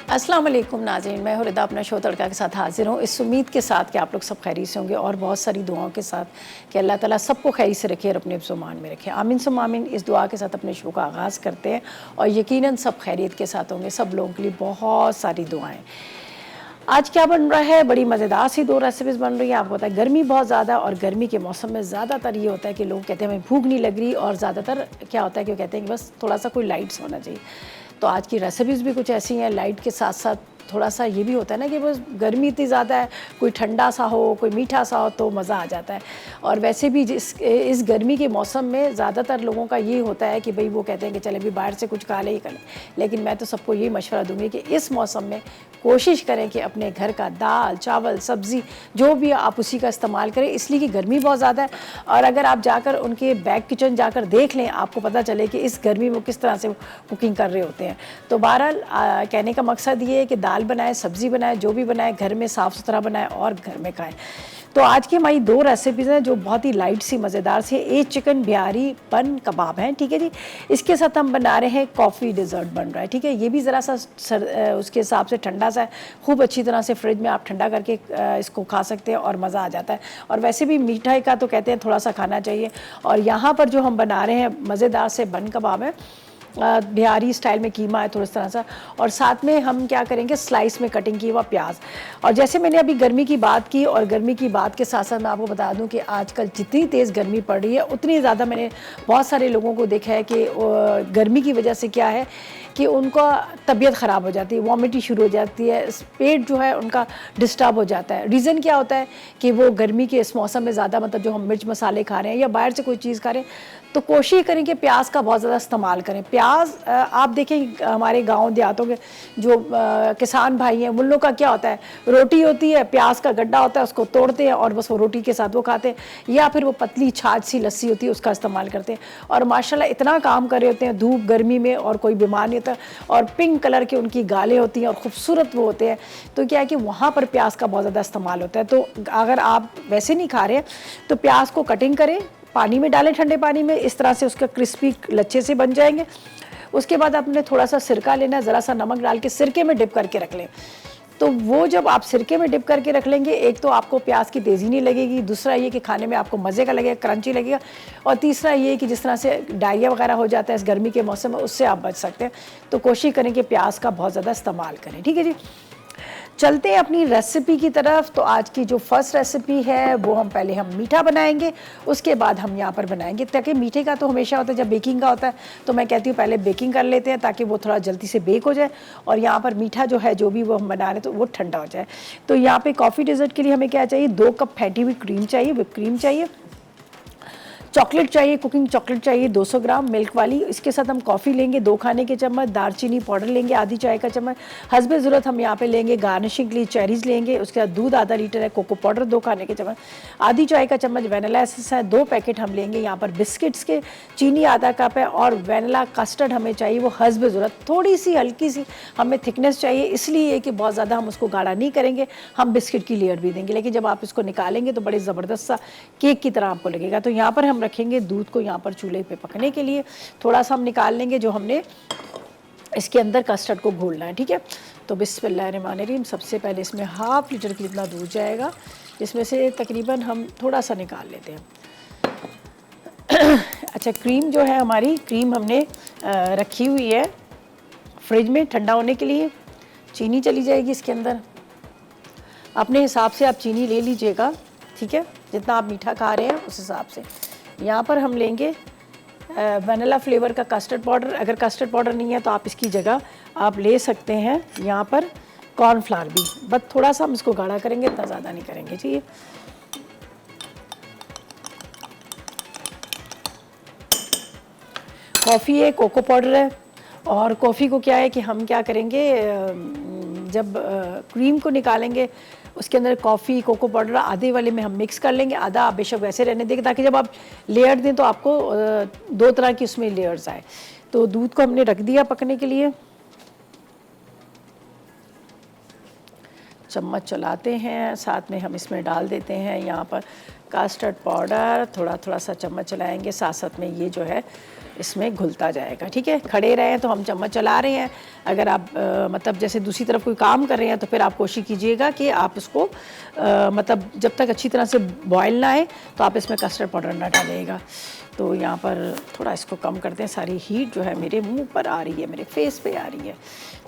अस्सलाम वालेकुम नाज़रीन, मैं हुरदा अपना शो तड़का के साथ हाजिर हूँ इस उम्मीद के साथ कि आप लोग सब खैरियत से होंगे और बहुत सारी दुआओं के साथ कि अल्लाह ताला सबको खैरियत से रखे और अपने हिफ्ज़-ओ-मान में रखे। आमीन सुम्मा आमीन। इस दुआ के साथ अपने शो का आगाज़ करते हैं और यकीनन सब खैरियत के साथ होंगे। सब लोगों के लिए बहुत सारी दुआएँ। आज क्या बन रहा है? बड़ी मज़ेदार सी 2 रेसिपीज़ बन रही हैं। आपको पता है गर्मी बहुत ज़्यादा और गर्मी के मौसम में ज़्यादातर ये होता है कि लोग कहते हैं हमें भूख नहीं लग रही और ज़्यादातर क्या होता है कि वो कहते हैं कि बस थोड़ा-सा कोई लाइट्स होना चाहिए। तो आज की रेसिपीज़ भी कुछ ऐसी हैं, लाइट के साथ-साथ थोड़ा सा ये भी होता है ना कि बस गर्मी इतनी ज़्यादा है, कोई ठंडा सा हो, कोई मीठा सा हो तो मज़ा आ जाता है। और वैसे भी इस गर्मी के मौसम में ज़्यादातर लोगों का ये होता है कि भई वो कहते हैं कि चले भी बाहर से कुछ खा लें ही खा लें। लेकिन मैं तो सबको ये मशवरा दूँगी कि इस मौसम में कोशिश करें कि अपने घर का दाल, चावल, सब्ज़ी जो भी आप उसी का इस्तेमाल करें, इसलिए कि गर्मी बहुत ज़्यादा है। और अगर आप जाकर उनके बैक किचन जाकर देख लें, आपको पता चले कि इस गर्मी में किस तरह से कुकिंग कर रहे होते हैं। तो बहरहाल कहने का मकसद ये है कि दाल बनाएं, सब्ज़ी बनाएं, जो भी बनाएं घर में साफ़ सुथरा बनाएं और घर में खाएं। तो आज की हमारी 2 रेसिपीज़ हैं जो बहुत ही लाइट सी मज़ेदार सी। एक चिकन बिहारी बन कबाब हैं, ठीक है जी। इसके साथ हम बना रहे हैं कॉफ़ी डिज़र्ट बन रहा है, ठीक है। ये भी ज़रा सा उसके हिसाब से ठंडा सा है, खूब अच्छी तरह से फ्रिज में आप ठंडा करके इसको खा सकते हैं और मज़ा आ जाता है। और वैसे भी मिठाई का तो कहते हैं थोड़ा सा खाना चाहिए। और यहाँ पर जो हम बना रहे हैं मज़ेदार से बन कबाब है, बिहारी स्टाइल में कीमा है थोड़ा इस तरह सा। और साथ में हम क्या करेंगे, स्लाइस में कटिंग की हुआ प्याज। और जैसे मैंने अभी गर्मी की बात की और गर्मी की बात के साथ साथ मैं आपको बता दूं कि आजकल जितनी तेज़ गर्मी पड़ रही है उतनी ज़्यादा मैंने बहुत सारे लोगों को देखा है कि गर्मी की वजह से क्या है कि उनका तबीयत ख़राब हो जाती है, वॉमिटिंग शुरू हो जाती है, पेट जो है उनका डिस्टर्ब हो जाता है। रीज़न क्या होता है कि वो गर्मी के इस मौसम में ज़्यादा मतलब जो हम मिर्च मसाले खा रहे हैं या बाहर से कोई चीज़ खा रहे हैं, तो कोशिश करें कि प्याज का बहुत ज़्यादा इस्तेमाल करें। प्याज आप देखें हमारे गांव देहातों के जो किसान भाई हैं, उन लोग का क्या होता है, रोटी होती है, प्याज का गड्ढा होता है, उसको तोड़ते हैं और बस वो रोटी के साथ वो खाते हैं। या फिर वो पतली छाछ सी लस्सी होती है उसका इस्तेमाल करते हैं। और माशाल्लाह इतना काम कर रहे होते हैं धूप गर्मी में और कोई बीमार नहीं होता। और पिंक कलर की उनकी गालें होती हैं और ख़ूबसूरत वो होते हैं। तो क्या है कि वहाँ पर प्याज का बहुत ज़्यादा इस्तेमाल होता है। तो अगर आप वैसे नहीं खा रहे हैं तो प्याज को कटिंग करें, पानी में डालें, ठंडे पानी में, इस तरह से उसका क्रिस्पी लच्छे से बन जाएंगे। उसके बाद आपने थोड़ा सा सिरका लेना है, ज़रा सा नमक डाल के सिरके में डिप करके रख लें। तो वो जब आप सिरके में डिप करके रख लेंगे, एक तो आपको प्याज की तेज़ी नहीं लगेगी, दूसरा ये कि खाने में आपको मज़े का लगेगा, क्रंची लगेगा। और तीसरा ये कि जिस तरह से डायरिया वगैरह हो जाता है इस गर्मी के मौसम में, उससे आप बच सकते हैं। तो कोशिश करें कि प्याज का बहुत ज़्यादा इस्तेमाल करें, ठीक है जी। चलते हैं अपनी रेसिपी की तरफ। तो आज की जो फर्स्ट रेसिपी है वो पहले हम मीठा बनाएंगे, उसके बाद हम यहाँ पर बनाएंगे, ताकि मीठे का तो हमेशा होता है जब बेकिंग का होता है तो मैं कहती हूँ पहले बेकिंग कर लेते हैं ताकि वो थोड़ा जल्दी से बेक हो जाए और यहाँ पर मीठा जो है जो भी वो हम बना रहे हैं तो वो ठंडा हो जाए। तो यहाँ पे कॉफ़ी डेजर्ट के लिए हमें क्या चाहिए, 2 कप फेंटी हुई क्रीम चाहिए, विप क्रीम चाहिए, चॉकलेट चाहिए, कुकिंग चॉकलेट चाहिए 200 ग्राम मिल्क वाली। इसके साथ हम कॉफ़ी लेंगे 2 खाने के चम्मच, दालचीनी पाउडर लेंगे आधी चाय का चम्मच, हस्बे ज़रूरत हम यहाँ पे लेंगे गार्निशिंग के लिए चेरीज़ लेंगे। उसके बाद दूध आधा लीटर है, कोको पाउडर 2 खाने के चम्मच, आधी चाय का चम्मच वैनिला एसेंस है, 2 पैकेट हम लेंगे यहाँ पर बिस्किट्स के, चीनी आधा कप है और वैनिला कस्टर्ड हमें चाहिए वो हस्बे ज़रूरत। थोड़ी सी हल्की सी हमें थिकनेस चाहिए, इसलिए कि बहुत ज़्यादा हम उसको गाढ़ा नहीं करेंगे, हम बिस्किट की लेयर भी देंगे, लेकिन जब आप इसको निकालेंगे तो बड़े ज़बरदस्त सा केक की तरह आपको लगेगा। तो यहाँ पर हम रखेंगे दूध को यहाँ पर चूल्हे पे पकने के लिए। थोड़ा सा हम निकाल लेंगे जो हमने इसके अंदर कस्टर्ड को घोलना है, ठीक है। तो बिस्मिल्लाहिर्रहमानिर्रहीम, सबसे पहले इसमें हाफ लीटर की जितना दूध जाएगा, जिसमें से तकरीबन हम थोड़ा सा निकाल लेते हैं। अच्छा, क्रीम जो है हमारी, क्रीम हमने रखी हुई है फ्रिज में ठंडा होने के लिए। चीनी चली जाएगी इसके अंदर, अपने हिसाब से आप चीनी ले लीजिएगा, ठीक है, जितना आप मीठा खा रहे हैं उस हिसाब से। यहाँ पर हम लेंगे वनीला फ्लेवर का कस्टर्ड पाउडर। अगर कस्टर्ड पाउडर नहीं है तो आप इसकी जगह आप ले सकते हैं यहाँ पर कॉर्नफ्लावर भी, बस थोड़ा सा हम इसको गाढ़ा करेंगे, इतना ज़्यादा नहीं करेंगे, ठीक है। कॉफ़ी है, कोको पाउडर है। और कॉफ़ी को क्या है कि हम क्या करेंगे, जब क्रीम को निकालेंगे उसके अंदर कॉफ़ी कोको पाउडर आधे वाले में हम मिक्स कर लेंगे, आधा आप बेशक वैसे रहने देंगे ताकि जब आप लेयर दें तो आपको 2 तरह की उसमें लेयर्स आए। तो दूध को हमने रख दिया पकने के लिए, चम्मच चलाते हैं, साथ में हम इसमें डाल देते हैं यहाँ पर कस्टर्ड पाउडर, थोड़ा थोड़ा सा चम्मच चलाएंगे, साथ साथ में ये जो है इसमें घुलता जाएगा। ठीक है, खड़े रहे हैं तो हम चम्मच चला रहे हैं, अगर आप मतलब जैसे दूसरी तरफ कोई काम कर रहे हैं तो फिर आप कोशिश कीजिएगा कि आप उसको मतलब जब तक अच्छी तरह से बॉयल ना आए तो आप इसमें कस्टर्ड पाउडर ना डालिएगा। तो यहाँ पर थोड़ा इसको कम करते हैं, सारी हीट जो है मेरे मुंह पर आ रही है, मेरे फेस पे आ रही है,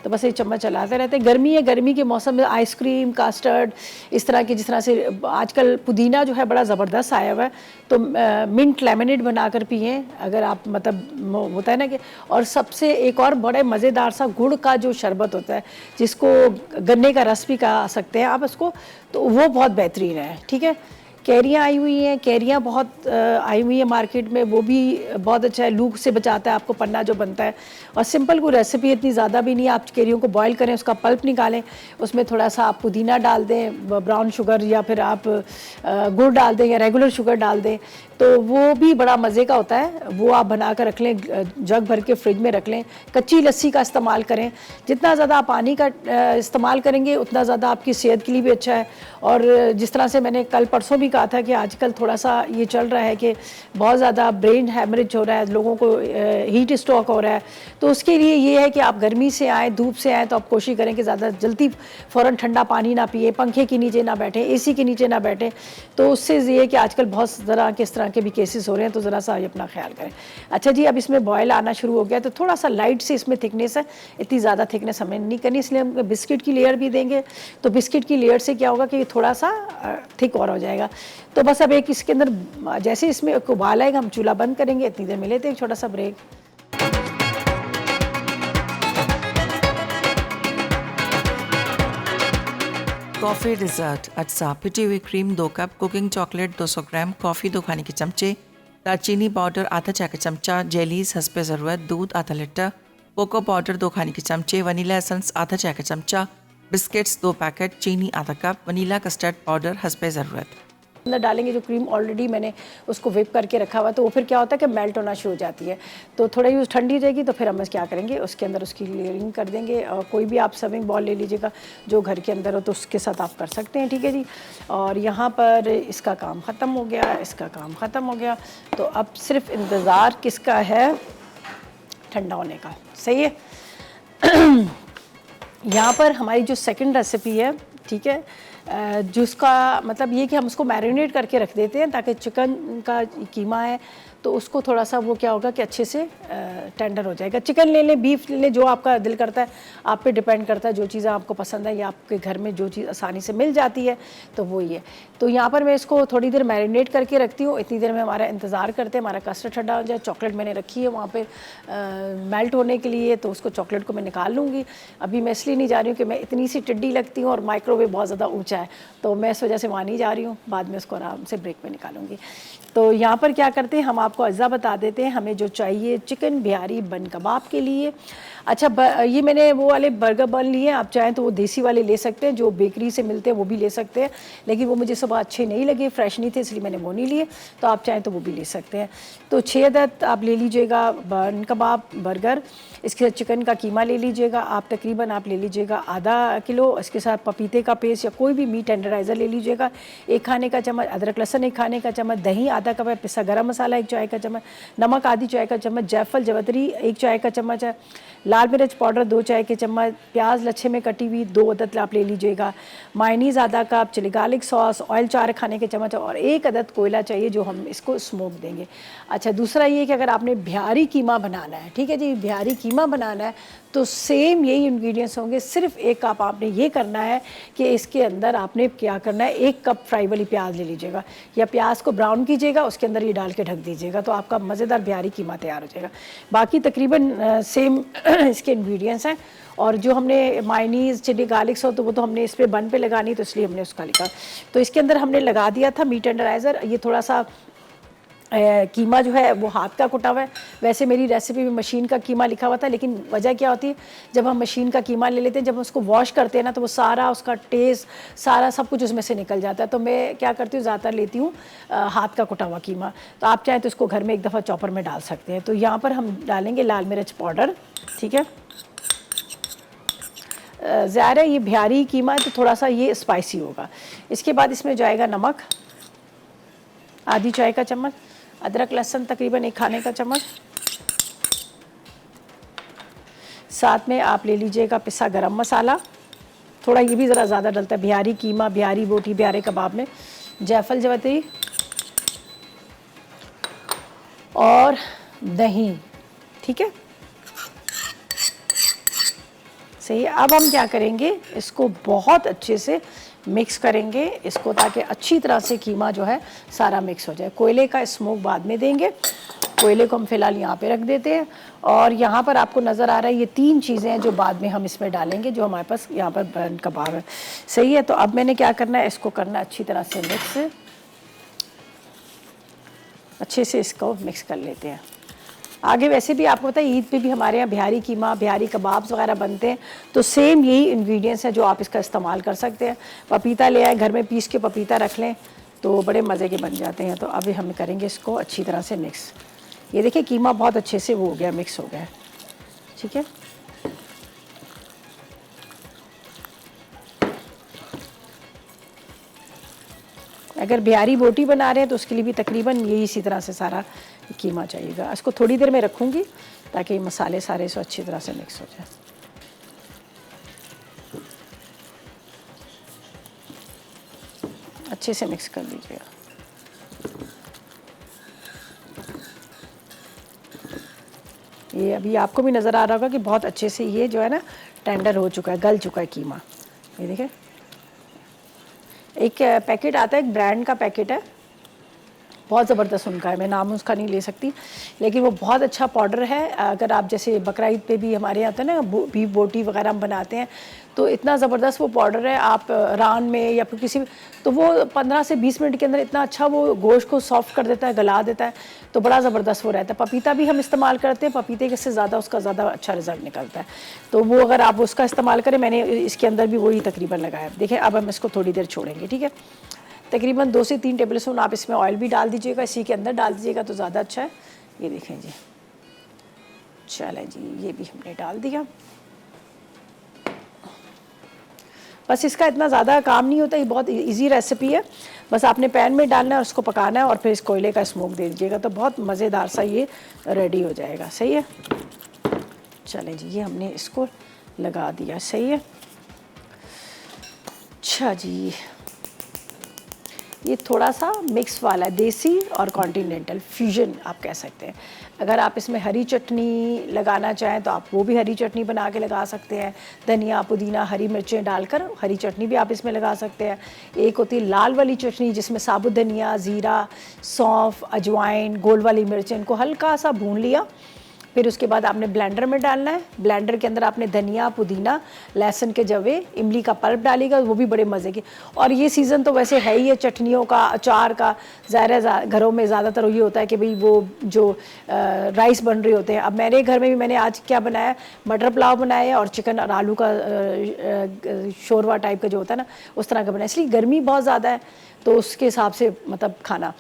तो बस ये चम्मच चलाते रहते हैं। गर्मी है, गर्मी के मौसम में आइसक्रीम, कस्टर्ड, इस तरह की, जिस तरह से आजकल पुदीना जो है बड़ा ज़बरदस्त आया हुआ है, तो मिंट लेमनेड बनाकर पिएं अगर आप, मतलब होता है ना कि, और सबसे एक और बड़े मज़ेदार सा गुड़ का जो शरबत होता है, जिसको गन्ने का रस भी कहा सकते हैं आप इसको, तो वो बहुत बेहतरीन है। ठीक है, कैरियाँ आई हुई हैं, कैरियाँ बहुत आई हुई है मार्केट में, वो भी बहुत अच्छा है, लू से बचाता है आपको, पन्ना जो बनता है। और सिंपल कोई रेसिपी इतनी ज़्यादा भी नहीं है, आप कैरियों को बॉईल करें, उसका पल्प निकालें, उसमें थोड़ा सा आप पुदीना डाल दें, ब्राउन शुगर, या फिर आप गुड़ डाल दें या रेगुलर शुगर डाल दें, तो वो भी बड़ा मज़े का होता है। वो आप बना कर रख लें, जग भर के फ्रिज में रख लें। कच्ची लस्सी का इस्तेमाल करें, जितना ज़्यादा आप पानी का इस्तेमाल करेंगे उतना ज़्यादा आपकी सेहत के लिए भी अच्छा है। और जिस तरह से मैंने कल परसों भी कहा था कि आजकल थोड़ा सा ये चल रहा है कि बहुत ज़्यादा ब्रेन हैमरेज हो रहा है, लोगों को हीट स्ट्रोक हो रहा है, तो उसके लिए ये है कि आप गर्मी से आएँ, धूप से आएँ, तो आप कोशिश करें कि ज़्यादा जल्दी फ़ौरन ठंडा पानी ना पिए, पंखे के नीचे ना बैठें, एसी के नीचे ना बैठें। तो उससे ये है कि आजकल बहुत ज़रा किस तरह के भी केसेस हो रहे हैं, तो ज़रा सा अपना ख्याल करें। अच्छा जी, अब इसमें बॉयल आना शुरू हो गया, तो थोड़ा सा लाइट से इसमें थिकनेस है, इतनी ज़्यादा थिकनेस हमें नहीं करनी, इसलिए हम बिस्किट की लेयर भी देंगे, तो बिस्किट की लेयर से क्या होगा कि थोड़ा सा थिक और हो जाएगा। तो बस अब एक इसके अंदर जैसे इसमें उबाल आएगा, हम चूल्हा बंद करेंगे, इतनी देर में लेते हैं एक छोटा सा ब्रेक। कॉफ़ी डिज़र्ट अज्जा, पिटी हुई क्रीम 2 कप, कुकिंग चॉकलेट 200 ग्राम, कॉफ़ी 2 खाने के चमचे, दालचीनी पाउडर आधा चाय का चमचा, जेलीज हस्बे ज़रूरत, दूध आधा लीटर, कोको पाउडर 2 खाने के चमचे, वनीला एसेंस आधा चाय का चमचा, बिस्किट्स 2 पैकेट, चीनी आधा कप, वनीला कस्टर्ड पाउडर हस्बे ज़रूरत। अंदर डालेंगे जो क्रीम ऑलरेडी मैंने उसको विप करके रखा हुआ, तो वो फिर क्या होता है कि मेल्ट होना शुरू हो जाती है, तो थोड़ा यूज ठंडी रहेगी, तो फिर हम क्या करेंगे, उसके अंदर उसकी लेयरिंग कर देंगे। और कोई भी आप सर्विंग बॉल ले लीजिएगा जो घर के अंदर हो, तो उसके साथ आप कर सकते हैं। ठीक है जी, और यहाँ पर इसका काम ख़त्म हो गया, इसका काम ख़त्म हो गया, तो अब सिर्फ इंतज़ार किसका है, ठंडा होने का। सही है। यहाँ पर हमारी जो सेकंड रेसिपी है, ठीक है, जिसका मतलब ये कि हम उसको मैरिनेट करके रख देते हैं ताकि चिकन का कीमा है तो उसको थोड़ा सा वो क्या होगा कि अच्छे से टेंडर हो जाएगा। चिकन ले लें, बीफ ले लें, जो आपका दिल करता है, आप पे डिपेंड करता है, जो चीज़ें आपको पसंद है या आपके घर में जो चीज़ आसानी से मिल जाती है तो वो ही है। तो यहाँ पर मैं इसको थोड़ी देर मैरिनेट करके रखती हूँ, इतनी देर में हमारा इंतज़ार करते हैं हमारा कस्टर्ड ठंडा हो जाए। चॉकलेट मैंने रखी है वहाँ पर मेल्ट होने के लिए, तो उसको चॉकलेट को मैं निकाल लूँगी। अभी मैं इसलिए नहीं जा रही हूँ कि मैं इतनी सी टिड्डी लगती हूँ और माइक्रोवेव बहुत ज़्यादा ऊँचा है, तो मैं इस वजह से वहाँ नहीं जा रही हूँ, बाद में उसको आराम से ब्रेक में निकालूंगी। तो यहाँ पर क्या करते हैं, हम आपको अज्जा बता देते हैं हमें जो चाहिए चिकन बिहारी बन कबाब के लिए। अच्छा, ये मैंने वो वाले बर्गर बन लिए, आप चाहें तो वो देसी वाले ले सकते हैं, जो बेकरी से मिलते हैं वो भी ले सकते हैं, लेकिन वो मुझे सुबह अच्छे नहीं लगे, फ्रेश नहीं थे, इसलिए मैंने वो नहीं लिए। तो आप चाहें तो वो भी ले सकते हैं। तो 6 अदद आप ले लीजिएगा बन कबाब बर्गर। इसके साथ चिकन का कीमा ले लीजिएगा आप, तकरीबन आप ले लीजिएगा आधा किलो। इसके साथ पपीते का पेस्ट या कोई भी मीट टेंडराइज़र ले लीजिएगा 1 खाने का चम्मच, अदरक लहसुन 1 खाने का चम्मच, दही आधा कप है, पिसा गरम मसाला 1 चाय का चम्मच, नमक आधी चाय का चम्मच, जायफल जवतरी 1 चाय का चम्मच है, लाल मिर्च पाउडर 2 चाय के चम्मच, प्याज लच्छे में कटी हुई 2 अदद आप ले लीजिएगा, मायनीज़ आधा cup, chilli garlic sauce, oil 4 खाने के चम्मच और 1 अदद कोयला चाहिए जो हम इसको स्मोक देंगे। अच्छा, दूसरा ये कि अगर आपने बिहारी कीमा बनाना है, ठीक है जी, बिहारी कीमा बनाना है तो सेम यही इंग्रेडिएंट्स होंगे, सिर्फ 1 कप आपने ये करना है कि इसके अंदर आपने क्या करना है, 1 कप फ्राई वाली प्याज ले लीजिएगा या प्याज को ब्राउन कीजिएगा, उसके अंदर ये डाल के ढक दीजिएगा, तो आपका मज़ेदार बिहारी कीमा तैयार हो जाएगा। बाकी तकरीबन सेम इसके इंग्रेडिएंट्स हैं। और जो हमने मायनीज़ चिली गार्लिक सॉस तो वो तो हमने इस पर बन पे लगानी, तो इसलिए हमने उसका लिखा। तो इसके अंदर हमने लगा दिया था मीट टेंडराइज़र। ये थोड़ा सा कीमा जो है वो हाथ का कुटा हुआ है, वैसे मेरी रेसिपी में मशीन का कीमा लिखा हुआ था, लेकिन वजह क्या होती है, जब हम मशीन का कीमा ले लेते हैं, जब हम उसको वॉश करते हैं ना, तो वो सारा उसका टेस्ट सारा सब कुछ उसमें से निकल जाता है। तो मैं क्या करती हूँ, ज़्यादातर लेती हूँ हाथ का कुटा हुआ कीमा। तो आप चाहें तो इसको घर में एक दफ़ा चॉपर में डाल सकते हैं। तो यहाँ पर हम डालेंगे लाल मिर्च पाउडर, ठीक है, ज़ाहिर है ये बिहारी कीमा है तो थोड़ा सा ये स्पाइसी होगा। इसके बाद इसमें जाएगा नमक आधी चाय का चम्मच, अदरक लहसुन तकरीबन 1 खाने का चम्मच, साथ में आप ले लीजिएगा पिसा गरम मसाला, थोड़ा ये भी ज़रा ज़्यादा डलता है, बिहारी कीमा, बिहारी बोटी, बिहारी कबाब में जायफल जवैत्री और दही, ठीक है। सही है। अब हम क्या करेंगे, इसको बहुत अच्छे से मिक्स करेंगे इसको, ताकि अच्छी तरह से कीमा जो है सारा मिक्स हो जाए। कोयले का स्मोक बाद में देंगे, कोयले को हम फिलहाल यहाँ पे रख देते हैं। और यहाँ पर आपको नज़र आ रहा है ये 3 चीज़ें हैं जो बाद में हम इसमें डालेंगे, जो हमारे पास यहाँ पर बर्न कबाब है। सही है। तो अब मैंने क्या करना है, इसको करना अच्छी तरह से मिक्स, अच्छे से इसको मिक्स कर लेते हैं। आगे वैसे भी आपको पता है ईद पे भी हमारे यहाँ बिहारी कीमा, बिहारी कबाब्स वगैरह बनते हैं, तो सेम यही इंग्रेडिएंट्स हैं जो आप इसका इस्तेमाल कर सकते हैं। पपीता ले आए, घर में पीस के पपीता रख लें तो बड़े मज़े के बन जाते हैं। तो अभी हम करेंगे इसको अच्छी तरह से मिक्स। ये देखिए कीमा बहुत अच्छे से वो हो गया, मिक्स हो गया, ठीक है। अगर बिहारी बोटी बना रहे हैं तो उसके लिए भी तकरीबन यही इसी तरह से सारा कीमा चाहिएगा। इसको थोड़ी देर में रखूँगी ताकि मसाले सारे से अच्छी तरह से मिक्स हो जाए। अच्छे से मिक्स कर लीजिएगा। ये अभी आपको भी नज़र आ रहा होगा कि बहुत अच्छे से ये जो है ना टेंडर हो चुका है, गल चुका है कीमा। ये देखिए एक पैकेट आता है, एक ब्रांड का पैकेट है, बहुत ज़बरदस्त उनका है, मैं नाम उसका नहीं ले सकती, लेकिन वो बहुत अच्छा पाउडर है। अगर आप जैसे बकरा ईद पे भी हमारे यहाँ होता है ना बीफ बोटी वगैरह हम बनाते हैं, तो इतना ज़बरदस्त वो पाउडर है, आप रान में या फिर किसी तो वो 15 से 20 मिनट के अंदर इतना अच्छा वो गोश्त को सॉफ्ट कर देता है, गला देता है, तो बड़ा ज़बरदस्त वो रहता है। पपीता भी हम इस्तेमाल करते हैं, पपीते के से ज़्यादा उसका ज़्यादा अच्छा रिजल्ट निकलता है, तो वो अगर आप उसका इस्तेमाल करें, मैंने इसके अंदर भी वही तकरीबन लगाया। देखिए अब हम इसको थोड़ी देर छोड़ेंगे, ठीक है। तकरीबन 2 से 3 टेबल स्पून आप इसमें ऑयल भी डाल दीजिएगा, इसी के अंदर डाल दीजिएगा तो ज़्यादा अच्छा है। ये देखें जी, चलें जी, ये भी हमने डाल दिया। बस इसका इतना ज़्यादा काम नहीं होता, ये बहुत इजी रेसिपी है। बस आपने पैन में डालना है, उसको पकाना है और फिर इस कोयले का स्मोक दे दीजिएगा, तो बहुत मज़ेदार सा ये रेडी हो जाएगा। सही है। चलें जी, ये हमने इसको लगा दिया। सही है। अच्छा जी, ये थोड़ा सा मिक्स वाला है, देसी और कॉन्टिनेंटल फ्यूजन आप कह सकते हैं। अगर आप इसमें हरी चटनी लगाना चाहें तो आप वो भी हरी चटनी बना के लगा सकते हैं, धनिया पुदीना हरी मिर्चें डालकर हरी चटनी भी आप इसमें लगा सकते हैं। एक होती है लाल वाली चटनी जिसमें साबुत धनिया, ज़ीरा, सौंफ, अजवाइन, गोल वाली मिर्चें, इनको हल्का सा भून लिया, फिर उसके बाद आपने ब्लेंडर में डालना है। ब्लेंडर के अंदर आपने धनिया, पुदीना, लहसुन के जवे, इमली का पल्प डालिएगा, वो भी बड़े मज़े की। और ये सीज़न तो वैसे है ही है चटनियों का, अचार का। ज़ाहिर घरों में ज़्यादातर ये होता है कि भाई वो जो राइस बन रहे होते हैं। अब मेरे घर में भी मैंने आज क्या बनाया, मटर पुलाव बनाया है और चिकन और आलू का शोरवा टाइप का जो होता है ना, उस तरह का बनाया। इसलिए गर्मी बहुत ज़्यादा है तो उसके हिसाब से मतलब खाना।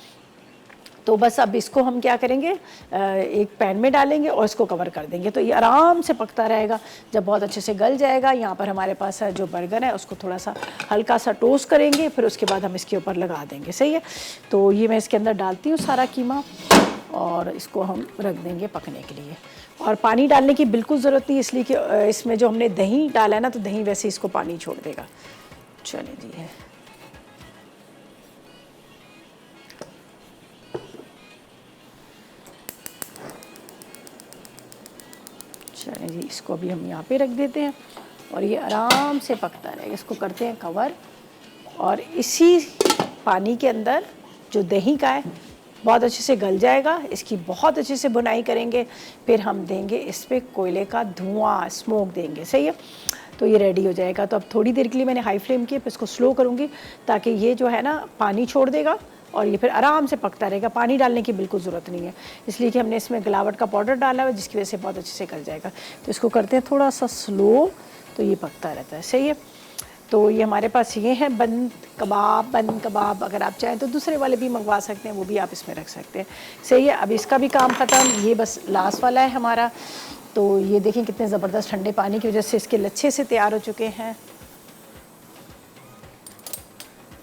तो बस अब इसको हम क्या करेंगे, एक पैन में डालेंगे और इसको कवर कर देंगे, तो ये आराम से पकता रहेगा। जब बहुत अच्छे से गल जाएगा, यहाँ पर हमारे पास जो बर्गर है उसको थोड़ा सा हल्का सा टोस्ट करेंगे, फिर उसके बाद हम इसके ऊपर लगा देंगे। सही है। तो ये मैं इसके अंदर डालती हूँ सारा कीमा और इसको हम रख देंगे पकने के लिए। और पानी डालने की बिल्कुल ज़रूरत नहीं, इसलिए कि इसमें जो हमने दही डाला है ना, तो दही वैसे इसको पानी छोड़ देगा। चलिए जी है, चलिए जी, इसको भी हम यहाँ पे रख देते हैं और ये आराम से पकता रहेगा। इसको करते हैं कवर और इसी पानी के अंदर जो दही का है बहुत अच्छे से गल जाएगा। इसकी बहुत अच्छे से बुनाई करेंगे, फिर हम देंगे इस पर कोयले का धुआं, स्मोक देंगे। सही है। तो ये रेडी हो जाएगा। तो अब थोड़ी देर के लिए मैंने हाई फ्लेम की, फिर इसको स्लो करूँगी ताकि ये जो है ना पानी छोड़ देगा और ये फिर आराम से पकता रहेगा। पानी डालने की बिल्कुल ज़रूरत नहीं है, इसलिए कि हमने इसमें गलावट का पाउडर डाला हुआ है, जिसकी वजह से बहुत अच्छे से गल जाएगा। तो इसको करते हैं थोड़ा सा स्लो, तो ये पकता रहता है। सही है। तो ये हमारे पास ये है बन कबाब। अगर आप चाहें तो दूसरे वाले भी मंगवा सकते हैं, वो भी आप इसमें रख सकते हैं। सही है। अब इसका भी काम ख़त्म, ये बस लास्ट वाला है हमारा। तो ये देखें कितने ज़बरदस्त ठंडे पानी की वजह से इसके लच्छे से तैयार हो चुके हैं।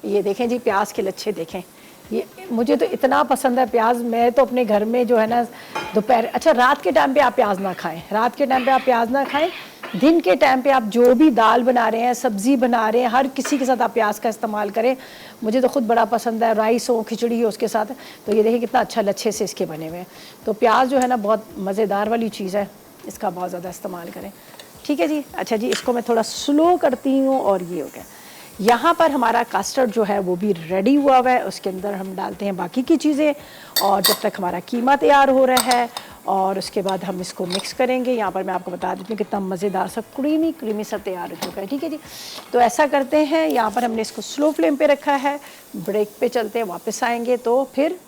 ये देखें जी, प्याज के लच्छे देखें, ये मुझे तो इतना पसंद है प्याज। मैं तो अपने घर में जो है ना दोपहर, अच्छा रात के टाइम पे आप प्याज ना खाएं, रात के टाइम पे आप प्याज ना खाएं। दिन के टाइम पे आप जो भी दाल बना रहे हैं, सब्ज़ी बना रहे हैं, हर किसी के साथ आप प्याज का इस्तेमाल करें। मुझे तो खुद बड़ा पसंद है, राइस हो, खिचड़ी हो उसके साथ। तो ये देखिए कितना अच्छा लच्छे से इसके बने हुए हैं। तो प्याज जो है ना बहुत मज़ेदार वाली चीज़ है, इसका बहुत ज़्यादा इस्तेमाल करें। ठीक है जी। अच्छा जी, इसको मैं थोड़ा स्लो करती हूँ और ये हो गया। यहाँ पर हमारा कस्टर्ड जो है वो भी रेडी हुआ हुआ है। उसके अंदर हम डालते हैं बाकी की चीज़ें, और जब तक हमारा कीमा तैयार हो रहा है और उसके बाद हम इसको मिक्स करेंगे। यहाँ पर मैं आपको बता देती हूँ कितना मज़ेदार सा क्रीमी सा तैयार हो चुका है। ठीक है जी। तो ऐसा करते हैं, यहाँ पर हमने इसको स्लो फ्लेम पे रखा है। ब्रेक पे चलते हैं, वापस आएंगे तो फिर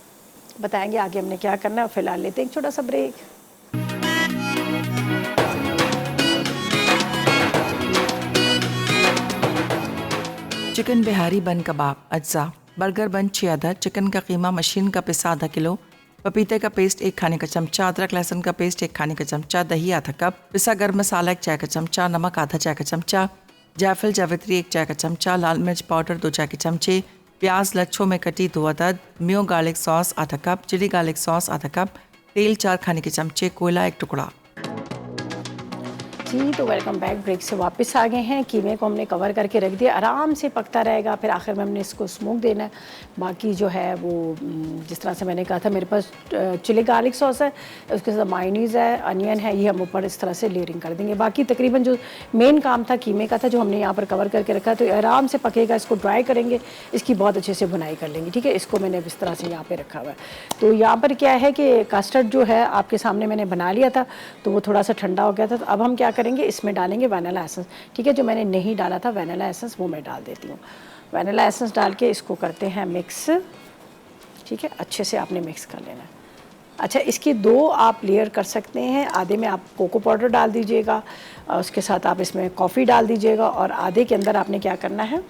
बताएंगे आगे हमने क्या करना है। फ़िलहाल लेते हैं एक छोटा सा ब्रेक। चिकन बिहारी बन कबाब अज्जा, बर्गर बन 6 अदद, चिकन का कीमा मशीन का पिसा आधा किलो, पपीते का पेस्ट 1 खाने का चमचा, अदरक लहसुन का पेस्ट 1 खाने का चमचा, दही आधा कप, पिसा गर्म मसाला 1 चाय का चमचा, नमक आधा चाय का चमचा, जायफल जावित्री 1 चाय का चमचा, लाल मिर्च पाउडर 2 चाय के चमचे, प्याज लच्छों में कटी 2 अदद, मियो गार्लिक सॉस आधा कप, चिली गार्लिक सॉस आधा कप, तेल 4 खाने के चमचे, कोयला 1 टुकड़ा। जी तो वेलकम बैक। ब्रेक से वापस आ गए हैं। कीमे को हमने कवर करके रख दिया, आराम से पकता रहेगा। फिर आखिर में हमने इसको स्मोक देना है। बाकी जो है वो जिस तरह से मैंने कहा था, मेरे पास चिली गार्लिक सॉस है, उसके साथ मायोनीज़ है, अनियन है, ये हम ऊपर इस तरह से लेयरिंग कर देंगे। बाकी तकरीबन जो मेन काम था कीमे का था, जो हमने यहाँ पर कवर करके रखा है, तो आराम से पकेगा। इसको ड्राई करेंगे, इसकी बहुत अच्छे से बुनाई कर लेंगे। ठीक है, इसको मैंने इस तरह से यहाँ पर रखा हुआ है। तो यहाँ पर क्या है कि कस्टर्ड जो है आपके सामने मैंने बना लिया था, तो वो थोड़ा सा ठंडा हो गया था। तो अब हम क्या करेंगे, इसमें डालेंगे वैनिला एसेंस। ठीक है, जो मैंने नहीं डाला था वैनिला एसेंस, वो मैं डाल देती हूँ। वैनिला एसेंस डाल के इसको करते हैं मिक्स। ठीक है, अच्छे से आपने मिक्स कर लेना है। अच्छा, इसकी 2 आप लेयर कर सकते हैं। आधे में आप कोको पाउडर डाल दीजिएगा, उसके साथ आप इसमें कॉफ़ी डाल दीजिएगा, और आधे के अंदर आपने क्या करना है,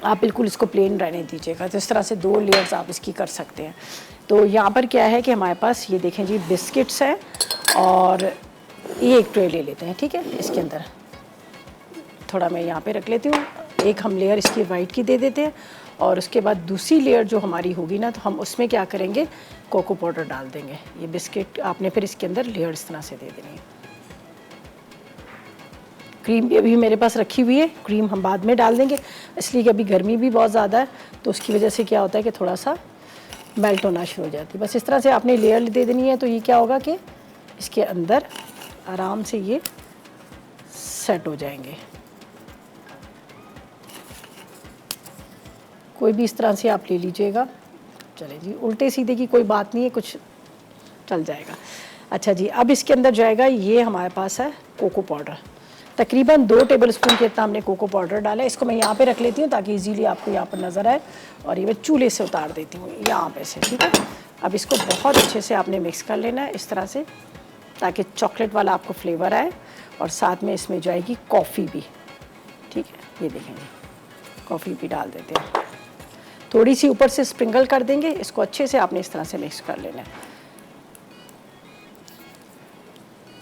आप बिल्कुल इसको प्लेन रहने दीजिएगा। तो इस तरह से 2 लेयर्स आप इसकी कर सकते हैं। तो यहाँ पर क्या है कि हमारे पास ये देखें जी बिस्किट्स हैं, और ये एक ट्रे ले लेते हैं। ठीक है, इसके अंदर थोड़ा मैं यहाँ पे रख लेती हूँ। एक हम लेयर इसकी वाइट की दे देते हैं, और उसके बाद दूसरी लेयर जो हमारी होगी ना, तो हम उसमें क्या करेंगे, कोको पाउडर डाल देंगे। ये बिस्किट आपने फिर इसके अंदर लेयर इस तरह से दे देनी है। क्रीम भी अभी मेरे पास रखी हुई है, क्रीम हम बाद में डाल देंगे, इसलिए कि अभी गर्मी भी बहुत ज़्यादा है, तो उसकी वजह से क्या होता है कि थोड़ा सा मेल्ट होना शुरू हो जाती है। बस इस तरह से आपने लेयर दे देनी है। तो ये क्या होगा कि इसके अंदर आराम से ये सेट हो जाएंगे। कोई भी इस तरह से आप ले लीजिएगा। चले जी, उल्टे सीधे की कोई बात नहीं है, कुछ चल जाएगा। अच्छा जी, अब इसके अंदर जाएगा, ये हमारे पास है कोको पाउडर। तकरीबन 2 टेबलस्पून के इतना हमने कोको पाउडर डाला है। इसको मैं यहाँ पे रख लेती हूँ ताकि इजीली आपको यहाँ पर नज़र आए, और ये मैं चूल्हे से उतार देती हूँ यहाँ पे से। ठीक है, अब इसको बहुत अच्छे से आपने मिक्स कर लेना है इस तरह से, ताकि चॉकलेट वाला आपको फ्लेवर आए, और साथ में इसमें जाएगी कॉफ़ी भी। ठीक है, ये देखेंगे कॉफ़ी भी डाल देते हैं, थोड़ी सी ऊपर से स्प्रिंकल कर देंगे। इसको अच्छे से आपने इस तरह से मिक्स कर लेना है।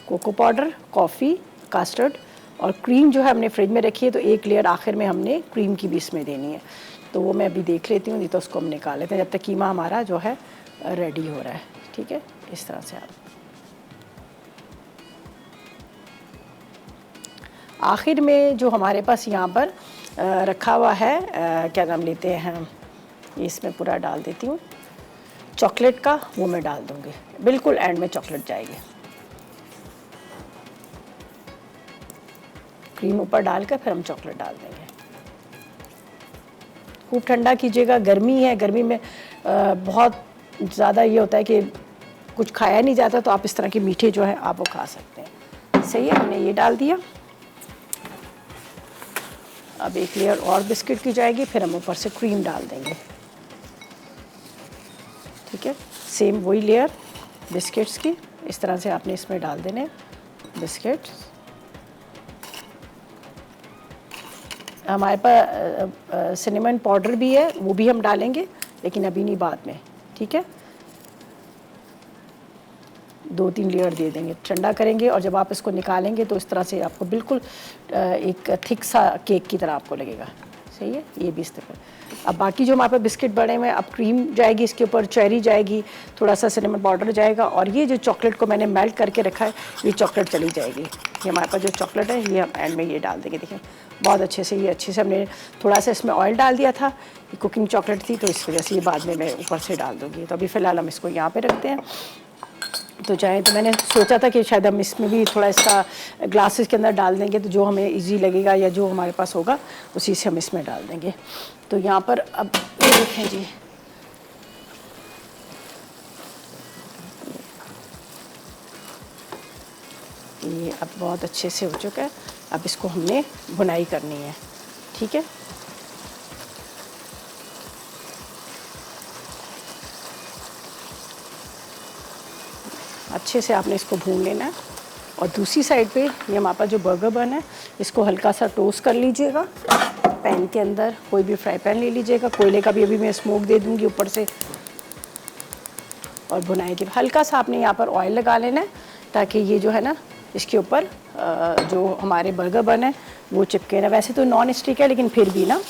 कोको पाउडर, कॉफ़ी, कस्टर्ड और क्रीम जो है हमने फ्रिज में रखी है, तो एक लेयर आखिर में हमने क्रीम की भी इसमें देनी है। तो वो मैं अभी देख लेती हूँ, नहीं तो उसको हम निकाल लेते हैं जब तक कीमा हमारा जो है रेडी हो रहा है। ठीक है, इस तरह से आप आखिर में जो हमारे पास यहाँ पर रखा हुआ है, क्या नाम लेते हैं, इसमें पूरा डाल देती हूँ चॉकलेट का, वो मैं डाल दूँगी। बिल्कुल एंड में चॉकलेट जाएगी। क्रीम ऊपर डालकर फिर हम चॉकलेट डाल देंगे। खूब ठंडा कीजिएगा, गर्मी है, गर्मी में बहुत ज़्यादा ये होता है कि कुछ खाया नहीं जाता, तो आप इस तरह के मीठे जो है आप वो खा सकते हैं। सही है, हमने ये डाल दिया। अब एक लेयर और बिस्किट की जाएगी, फिर हम ऊपर से क्रीम डाल देंगे। ठीक है, सेम वही लेयर बिस्किट्स की इस तरह से आपने इसमें डाल देने बिस्किट्स। हमारे पास सिनेमन पाउडर भी है, वो भी हम डालेंगे, लेकिन अभी नहीं, बाद में। ठीक है, 2-3 लेयर दे देंगे, ठंडा करेंगे, और जब आप इसको निकालेंगे तो इस तरह से आपको बिल्कुल एक थिक सा केक की तरह आपको लगेगा। सही है, ये भी इस तरह। अब बाकी जो हमारे पास बिस्किट बड़े में, अब क्रीम जाएगी इसके ऊपर, चेरी जाएगी, थोड़ा सा सिनेमन पाउडर जाएगा, और ये जो चॉकलेट को मैंने मेल्ट करके रखा है ये चॉकलेट चली जाएगी। ये हमारे पास जो चॉकलेट है ये हम एंड में ये डाल देंगे। देखिए बहुत अच्छे से, ये अच्छे से हमने थोड़ा सा इसमें ऑयल डाल दिया था, ये कुकिंग चॉकलेट थी तो इस वजह से ये बाद में मैं ऊपर से डाल दूँगी। तो अभी फ़िलहाल हम इसको यहाँ पर रखते हैं। तो चाहे तो मैंने सोचा था कि शायद हम इसमें भी थोड़ा इसका ग्लासेस के अंदर डाल देंगे, तो जो हमें इजी लगेगा या जो हमारे पास होगा उसी से हम इसमें डाल देंगे। तो यहाँ पर अब ये देखें जी, ये अब बहुत अच्छे से हो चुका है। अब इसको हमने भुनाई करनी है, ठीक है। अच्छे से आपने इसको भून लेना है। और दूसरी साइड पे ये हमारे पास जो बर्गर बन है इसको हल्का सा टोस्ट कर लीजिएगा पैन के अंदर। कोई भी फ्राई पैन ले लीजिएगा, कोयले का भी अभी मैं स्मोक दे दूंगी ऊपर से। और भुनाई के हल्का सा आपने यहाँ पर ऑयल लगा लेना है ताकि ये जो है ना इसके ऊपर जो हमारे बर्गर बन है वो चिपके ना। वैसे तो नॉन स्टिक है लेकिन फिर भी ना।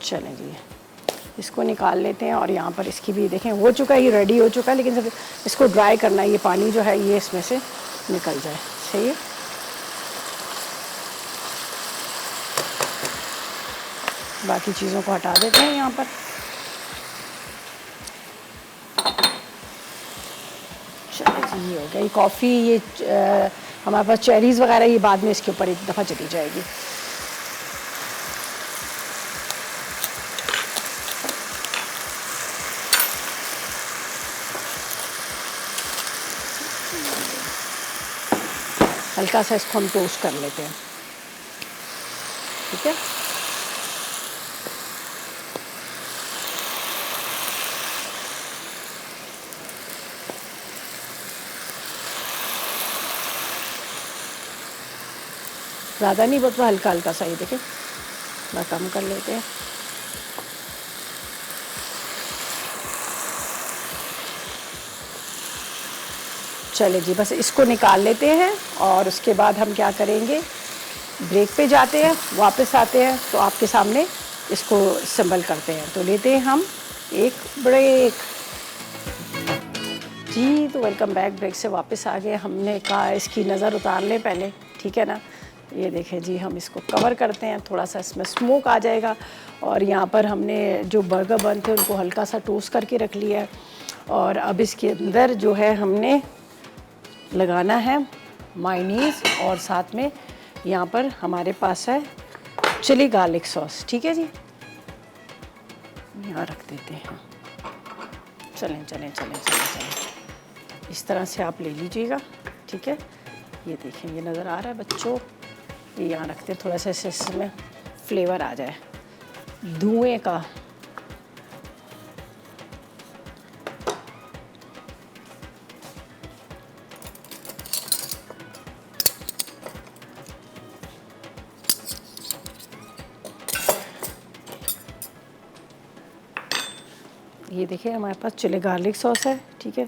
चलें जी, इसको निकाल लेते हैं। और यहाँ पर इसकी भी देखें हो चुका है, ये रेडी हो चुका है, लेकिन सिर्फ इसको ड्राई करना है। ये पानी जो है ये इसमें से निकल जाए, सही है। बाकी चीज़ों को हटा देते हैं यहाँ पर। चलिए जी, ये हो गया। ये कॉफ़ी, ये हमारे पास चेरीज़ वगैरह ये बाद में इसके ऊपर एक दफ़ा चली जाएगी। हल्का सा इसको हम टोस्ट कर लेते हैं, ठीक है। ज़्यादा नहीं, बहुत हल्का हल्का सा, ये देखें थोड़ा कम कर लेते हैं। चले जी, बस इसको निकाल लेते हैं। और उसके बाद हम क्या करेंगे, ब्रेक पे जाते हैं, वापस आते हैं तो आपके सामने इसको असेंबल करते हैं। तो लेते हैं हम एक ब्रेक जी। तो वेलकम बैक, ब्रेक से वापस आ गए। हमने कहा इसकी नज़र उतार लें पहले, ठीक है ना। ये देखें जी, हम इसको कवर करते हैं, थोड़ा सा इसमें स्मोक आ जाएगा। और यहाँ पर हमने जो बर्गर बन थे उनको हल्का सा टोस्ट करके रख लिया है। और अब इसके अंदर जो है हमने लगाना है मायोनीज़, और साथ में यहाँ पर हमारे पास है चिली गार्लिक सॉस, ठीक है जी। यहाँ रख देते हैं। चलें चलें चलें चलें चलें, इस तरह से आप ले लीजिएगा, ठीक है। ये देखें, ये नज़र आ रहा है बच्चों, ये यहाँ रखते हैं, थोड़ा सा इसमें फ्लेवर आ जाए धुएँ का। ये देखिए हमारे पास चिली गार्लिक सॉस है, ठीक है।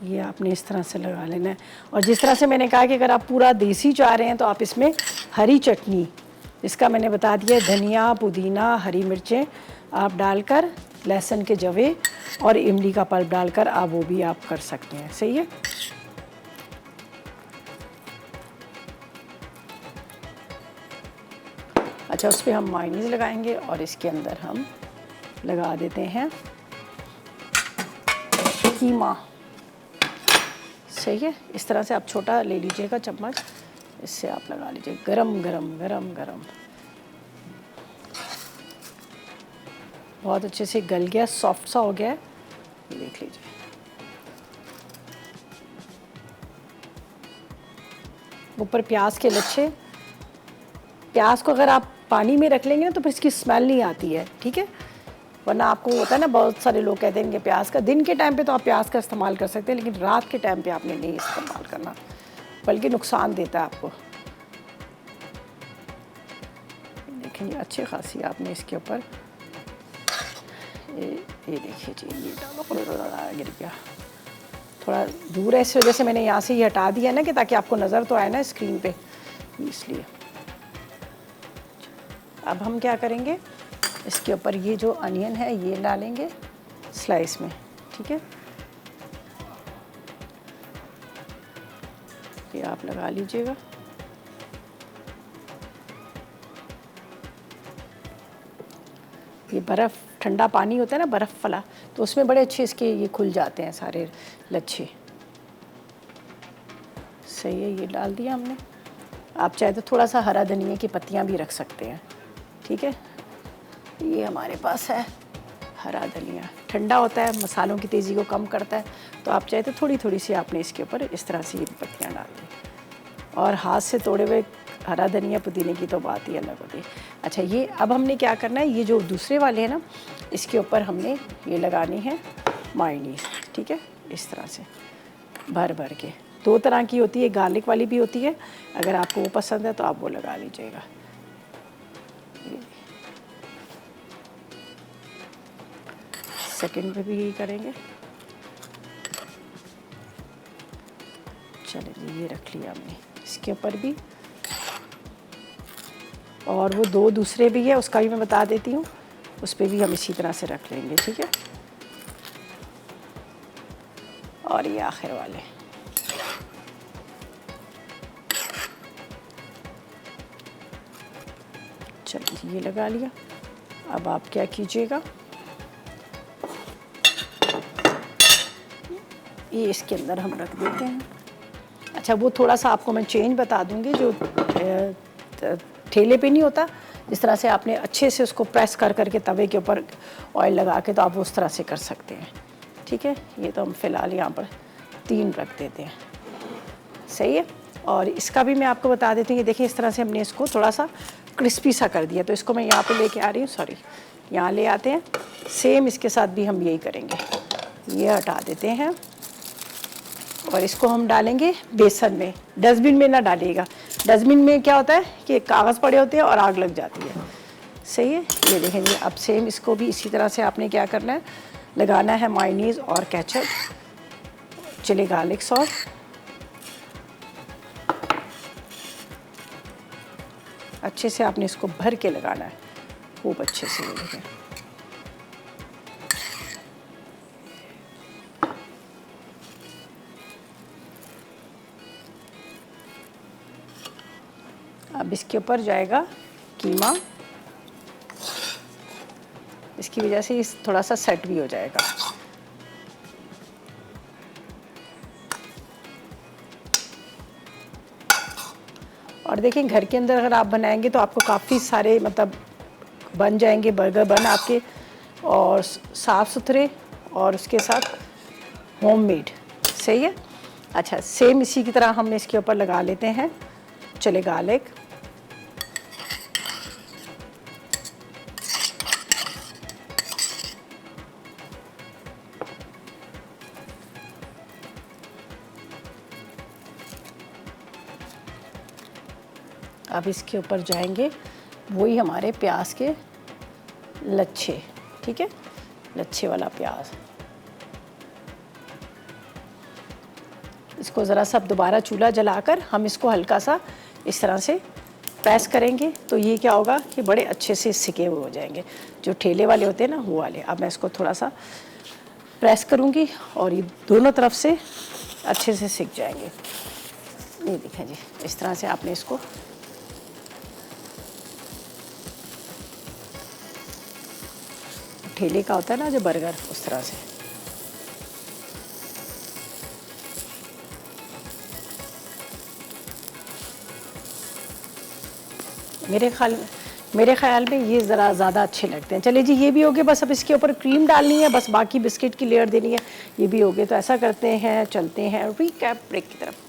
ये आपने इस तरह से लगा लेना है। और जिस तरह से मैंने कहा कि अगर आप पूरा देसी चाह रहे हैं तो आप इसमें हरी चटनी, इसका मैंने बता दिया, धनिया, पुदीना, हरी मिर्चें आप डालकर, लहसुन के जवे और इमली का पल्प डालकर आप वो भी आप कर सकते हैं, सही है। अच्छा, उस पर हम मायोनीज़ लगाएंगे और इसके अंदर हम लगा देते हैं कीमा, सही है। इस तरह से आप छोटा ले लीजिएगा चम्मच, इससे आप लगा लीजिए। गरम गरम गरम गरम, बहुत अच्छे से गल गया, सॉफ्ट सा हो गया है, ये देख लीजिए। ऊपर प्याज के लच्छे, प्याज को अगर आप पानी में रख लेंगे ना तो फिर इसकी स्मेल नहीं आती है, ठीक है। वरना आपको होता है ना, बहुत सारे लोग कहते हैं कि प्याज का, दिन के टाइम पे तो आप प्याज का इस्तेमाल कर सकते हैं, लेकिन रात के टाइम पे आपने नहीं इस्तेमाल करना, बल्कि नुकसान देता है आपको। देखिए अच्छी खासी आपने इसके ऊपर ये देखिए जी, ये डालो, गिर गया, थोड़ा दूर है, इस वजह से मैंने यहाँ से ये हटा दिया ना, कि ताकि आपको नज़र तो आए ना स्क्रीन पे, इसलिए। अब हम क्या करेंगे, इसके ऊपर ये जो अनियन है ये डालेंगे स्लाइस में, ठीक है। ये आप लगा लीजिएगा। ये बर्फ़, ठंडा पानी होता है ना बर्फ़ वाला, तो उसमें बड़े अच्छे इसके ये खुल जाते हैं सारे लच्छे। सही है, ये डाल दिया हमने। आप चाहे तो थोड़ा सा हरा धनिया की पत्तियां भी रख सकते हैं, ठीक है। ये हमारे पास है हरा धनिया, ठंडा होता है, मसालों की तेज़ी को कम करता है, तो आप चाहे तो थोड़ी थोड़ी सी आपने इसके ऊपर इस तरह से ये पत्तियाँ डाल दी। और हाथ से तोड़े हुए हरा धनिया पुदीने की तो बात ही अलग होती है। अच्छा, ये अब हमने क्या करना है, ये जो दूसरे वाले हैं ना, इसके ऊपर हमने ये लगानी है मायोनीज़, ठीक है। इस तरह से भर भर के, 2 तरह की होती है, गार्लिक वाली भी होती है, अगर आपको वो पसंद है तो आप वो लगा लीजिएगा। सेकंड पे भी यही करेंगे। चलिए जी, ये रख लिया हमने, इसके ऊपर भी। और वो 2 दूसरे भी है, उसका भी मैं बता देती हूँ, उस पर भी हम इसी तरह से रख लेंगे, ठीक है। और ये आखिर वाले, चलिए ये लगा लिया। अब आप क्या कीजिएगा, ये इसके अंदर हम रख देते हैं। अच्छा, वो थोड़ा सा आपको मैं चेंज बता दूंगी, जो ठेले पे नहीं होता, जिस तरह से आपने अच्छे से उसको प्रेस कर करके तवे के ऊपर ऑयल लगा के, तो आप उस तरह से कर सकते हैं, ठीक है। ये तो हम फ़िलहाल यहाँ पर 3 रख देते हैं, सही है। और इसका भी मैं आपको बता देती हूँ, ये देखिए इस तरह से हमने इसको थोड़ा सा क्रिस्पी सा कर दिया, तो इसको मैं यहाँ पे लेके आ रही हूँ, सॉरी, यहाँ ले आते हैं। सेम इसके साथ भी हम यही करेंगे, ये हटा देते हैं और इसको हम डालेंगे बेसन में। डस्टबिन में ना डालिएगा, डस्टबिन में क्या होता है कि कागज़ पड़े होते हैं और आग लग जाती है, सही है। ये देखेंगे, अब सेम इसको भी इसी तरह से आपने क्या करना है, लगाना है मायोनीज़ और केचप, चिली गार्लिक सॉस, अच्छे से आपने इसको भर के लगाना है खूब अच्छे से। ये देखें, अब इसके ऊपर जाएगा कीमा, इसकी वजह से इस थोड़ा सा सेट भी हो जाएगा। और देखिए, घर के अंदर अगर आप बनाएंगे तो आपको काफ़ी सारे मतलब बन जाएंगे बर्गर बन आपके, और साफ़ सुथरे, और उसके साथ होममेड, सही है। अच्छा, सेम इसी की तरह हम इसके ऊपर लगा लेते हैं चिली गार्लिक, अब इसके ऊपर जाएंगे वही हमारे प्याज के लच्छे, ठीक है, लच्छे वाला प्याज। इसको ज़रा सा दोबारा चूल्हा जलाकर हम इसको हल्का सा इस तरह से प्रेस करेंगे, तो ये क्या होगा कि बड़े अच्छे से सिके हुए हो जाएंगे, जो ठेले वाले होते हैं ना वो वाले। अब मैं इसको थोड़ा सा प्रेस करूँगी और ये दोनों तरफ से अच्छे से सिक जाएंगे। ये देखें जी, इस तरह से आपने इसको ठेले का होता है ना जो बर्गर, उस तरह से। मेरे ख्याल में ये ज़रा ज़्यादा अच्छे लगते हैं। चलिए जी, ये भी हो गए, बस अब इसके ऊपर क्रीम डालनी है, बस बाकी बिस्किट की लेयर देनी है, ये भी हो गए। तो ऐसा करते हैं, चलते हैं रिकैप ब्रेक की तरफ।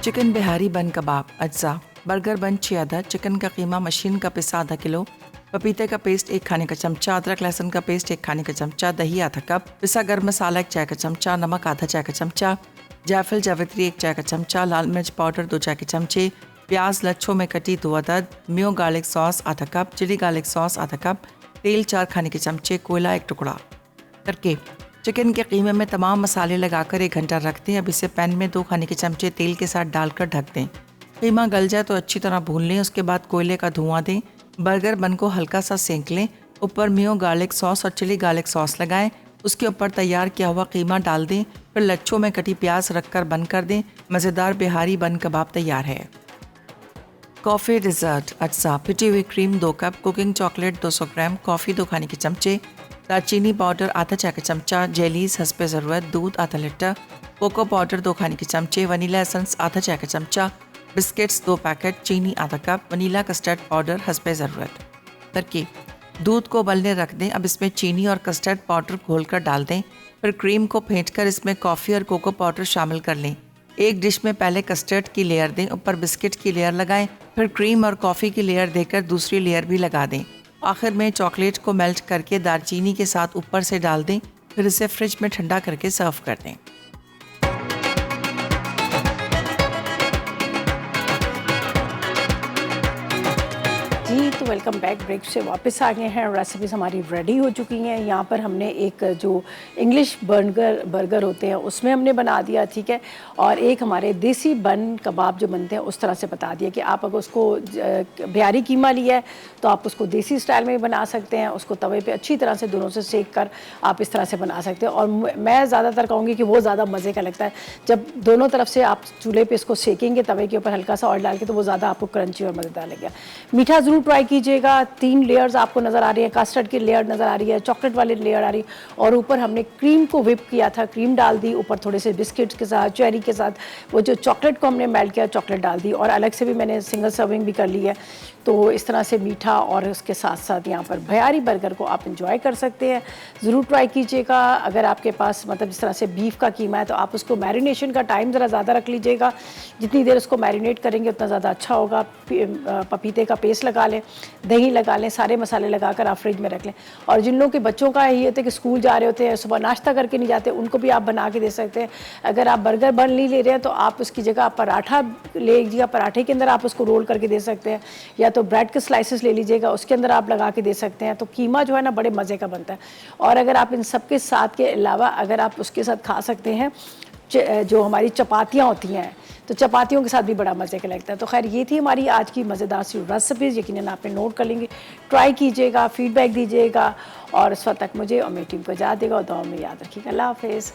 चिकन बिहारी बन कबाब अज्जा। बर्गर बन 6 अदद, चिकन का कीमा मशीन का पिसा आधा किलो, पपीते का पेस्ट 1 खाने का चमचा, अदरक लहसुन का पेस्ट 1 खाने का चमचा, दही आधा कप, पिसा गर्म मसाला 1 चाय का चमचा, नमक आधा चाय का चमचा, जायफल जावित्री 1 चाय का चमचा, लाल मिर्च पाउडर 2 चाय के चमचे, प्याज लच्छों में कटी 2 अदद, मियो गार्लिक सॉस आधा कप, चिली गार्लिक सॉस आधा कप, तेल 4 खाने के चमचे, कोयला 1 टुकड़ा। तरकीब: चिकन के कीमे में तमाम मसाले लगाकर 1 घंटा रख दें। अब इसे पैन में 2 खाने के चमचे तेल के साथ डालकर ढक दें। कीमा गल जाए तो अच्छी तरह भून लें। उसके बाद कोयले का धुआं दें। बर्गर बन को हल्का सा सेंक लें। ऊपर मियो गार्लिक सॉस और चिली गार्लिक सॉस लगाएं। उसके ऊपर तैयार किया हुआ कीमा डाल दें। फिर लच्छों में कटी प्याज रखकर बंद कर दें। मज़ेदार बिहारी बन कबाब तैयार है। कॉफ़ी डिज़र्ट अज्जा। पिटी हुई क्रीम 2 कप, कुकिंग चॉकलेट 200 ग्राम, कॉफ़ी 2 खाने के चमचे, दालचीनी पाउडर आधा चाय का चमचा, जेलीज हस्बे ज़रूरत, दूध आधा लीटर, कोको पाउडर 2 खाने के चमचे, वनीला एसेंस आधा चाय का चमचा, बिस्किट्स 2 पैकेट, चीनी आधा कप, वनीला कस्टर्ड पाउडर हस्बे ज़रूरत। तरकीब: दूध को उबलने रख दें। अब इसमें चीनी और कस्टर्ड पाउडर घोलकर डाल दें। फिर क्रीम को फेंटकर इसमें कॉफ़ी और कोको पाउडर शामिल कर लें। एक डिश में पहले कस्टर्ड की लेयर दें, ऊपर बिस्किट की लेयर लगाएं, फिर क्रीम और कॉफ़ी की लेयर देकर दूसरी लेयर भी लगा दें। आखिर में चॉकलेट को मेल्ट करके दालचीनी के साथ ऊपर से डाल दें। फिर इसे फ्रिज में ठंडा करके सर्व कर दें। जी तो वेलकम बैक। ब्रेक से वापस आ गए हैं। रेसिपीज़ हमारी रेडी हो चुकी हैं। यहाँ पर हमने एक जो इंग्लिश बर्गर होते हैं उसमें हमने बना दिया, ठीक है। और एक हमारे देसी बन कबाब जो बनते हैं उस तरह से बता दिया कि आप अगर उसको बिहारी कीमा लिया है तो आप उसको देसी स्टाइल में भी बना सकते हैं। उसको तवे पे अच्छी तरह से दोनों से सेक कर आप इस तरह से बना सकते हैं। और मैं ज़्यादातर कहूँगी कि वो ज़्यादा मज़े का लगता है जब दोनों तरफ से आप चूल्हे पर इसको सेकेंगे तवे के ऊपर हल्का सा ऑयल डाल के, तो वो ज़्यादा आपको क्रंची और मज़ेदार लगेगा। मीठा ज़रूर ट्राई कीजिएगा। 3 लेयर्स आपको नज़र आ रही है, कस्टर्ड की लेयर नज़र आ रही है, चॉकलेट वाली लेयर आ रही है, और ऊपर हमने क्रीम को व्हिप किया था, क्रीम डाल दी, ऊपर थोड़े से बिस्किट्स के साथ, चेरी के साथ वो जो चॉकलेट को हमने मेल्ट किया, चॉकलेट डाल दी, और अलग से भी मैंने सिंगल सर्विंग भी कर ली है। तो इस तरह से मीठा और उसके साथ साथ यहाँ पर बिहारी बर्गर को आप इंजॉय कर सकते हैं। ज़रूर ट्राई कीजिएगा। अगर आपके पास मतलब इस तरह से बीफ का कीमा है तो आप उसको मैरिनेशन का टाइम ज़रा ज़्यादा रख लीजिएगा। जितनी देर उसको मैरिनेट करेंगे उतना ज़्यादा अच्छा होगा। पपीते का पेस्ट लगा लें, दही लगा लें, सारे मसाले लगाकर आप फ्रिज में रख लें। और जिन लोगों के बच्चों का ये होता है कि स्कूल जा रहे होते हैं, सुबह नाश्ता करके नहीं जाते, उनको भी आप बना के दे सकते हैं। अगर आप बर्गर बन नहीं ले रहे हैं तो आप उसकी जगह आप पराठा ले लीजिएगा, पराठे के अंदर आप उसको रोल करके दे सकते हैं, या तो ब्रेड के स्लाइसेस ले लीजिएगा, उसके अंदर आप लगा के दे सकते हैं। तो कीमा जो है ना बड़े मज़े का बनता है। और अगर आप इन सब के साथ के अलावा अगर आप उसके साथ खा सकते हैं जो हमारी चपातियाँ होती हैं, तो चपातियों के साथ भी बड़ा मज़े का लगता है। तो खैर ये थी हमारी आज की मज़ेदार सी रेसिपीज़। यकीनन आपने नोट कर लेंगे, ट्राई कीजिएगा, फीडबैक दीजिएगा, और उस वक्त तक मुझे और मेरी टीम को इजाज़त देगा और दुआ में याद रखिएगा। अल्लाह हाफ़िज़।